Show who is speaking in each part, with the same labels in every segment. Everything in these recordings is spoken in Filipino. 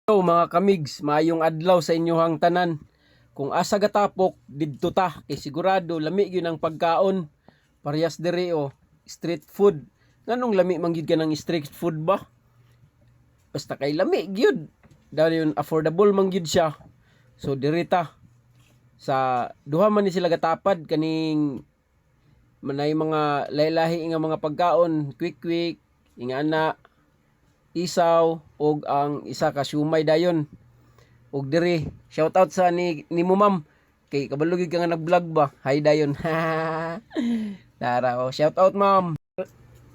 Speaker 1: Hello mga kamigs, maayong adlaw sa inyohang tanan. Kung asa gatapok didto ta kay sigurado lami gyud ang pagkaon. Parehas diri street food. Nganong lami man gyud ka ng street food ba? Basta kay lami gyud. Dahil yun affordable man gyud siya. So diri ta sa duha man ni sila gatapad kaning manay mga lahi-lahi nga mga pagkaon, quick inga ana isaw og ang isa ka siumay dayon og diri shout out sa ni mo ma'am kay kabalo gyud ka nga nag-vlog ba, hi dayon. Tara shout out ma'am,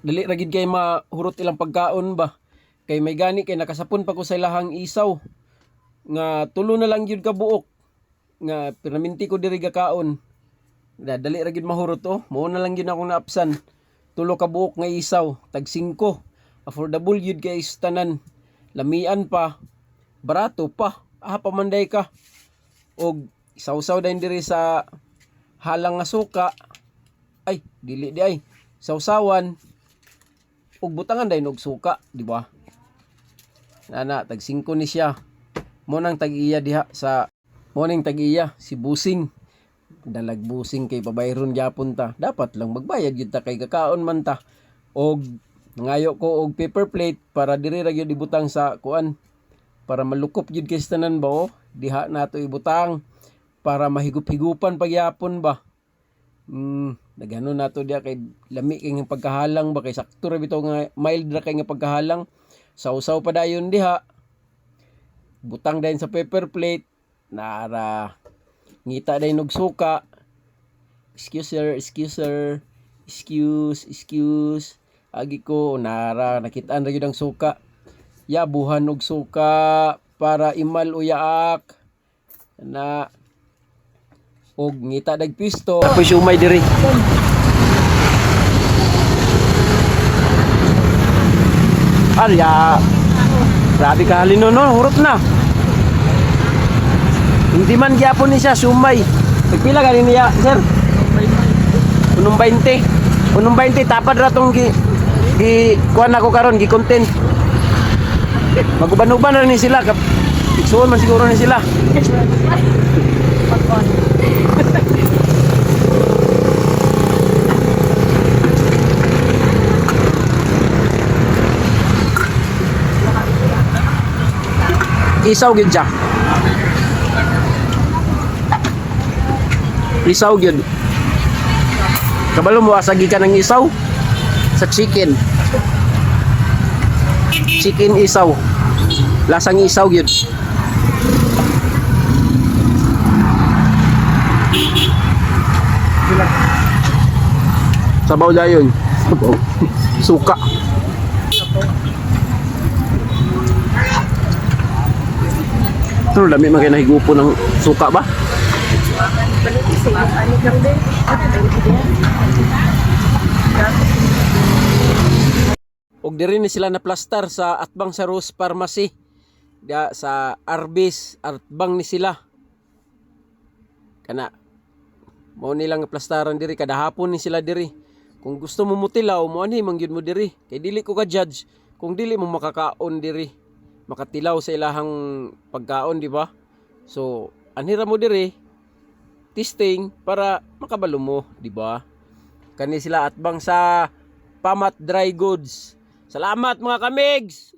Speaker 1: dali ra gid kay mahurot ilang pagkaon ba kay may gani kay nakasapon pa ko sa ilahang isaw nga tulo na lang gyud ka buok nga pinaminti ko diri gakaon. Dali ra gid mahurot mao na lang gyud akong naapsan, tulo ka buok nga isaw tag 5. Affordable yun guys tanan, lamian pa, barato pa, pamanday ka og sausaw din diri sa halang nga suka, ay dili di ay sausawan og butangan din og suka, di ba? Nana tag 5 ni siya. Mo nang tag-iya diha sa mo ning tag-iya si Busing. Dalag Busing kay pabayron gyapon ta. Dapat lang magbayad gyud ta kay kakaon man ta. Og nangayo ko og paper plate para diri ra gyud ibutang sa kuan para malukop gyud kay tanan ba diha nato ibutang para mahigup-higupan pagyapon ba. Nagano nato diha kay lami kay nga pagkahalang ba kay sakto ra bitaw nga mild ra kay nga pagkahalang. Sausaw pa dayon diha. Butang dayon sa paper plate nara ngita dayon og suka. Excuse agi ko nara nakitaan ra gyud ang suka. Yabuhan og suka para imal uyaak na og ngita dag pisto. Apoy siumay diri. Alya. Grabe ka halino no, hurot na. Hindi man gyapon ni siya sumay. Pagpila ganin niya, sir? 1.20. 1.20 tapad ra tong gi kuan ako karon gi content. Maguban-uban na ni sila kap iksuon man siguro ni sila. Isaw gyud siya. Isaw gyud. Kabalo mo asagi ka ng isaw sa chicken isaw, lasang isaw yun. Sabaw dayon, suka. Pero dami man kay nahigupo ng suka ba? Og diri ni sila na plastar sa Atbang sa Rose Pharmacy. Dia sa Arbis Atbang ni sila. Kana mao nilang plastaran diri kada hapon ni sila diri. Kung gusto mo mutilaw mo ani mangyud mo diri. Kay dili ko ka judge kung dili mo makakaon diri. Makatilaw sa ilahang pagkaon, di ba? So, anhira mo diri testing para makabalo mo, di ba? Kani sila Atbang sa Pamat Dry Goods. Salamat mga kamigs!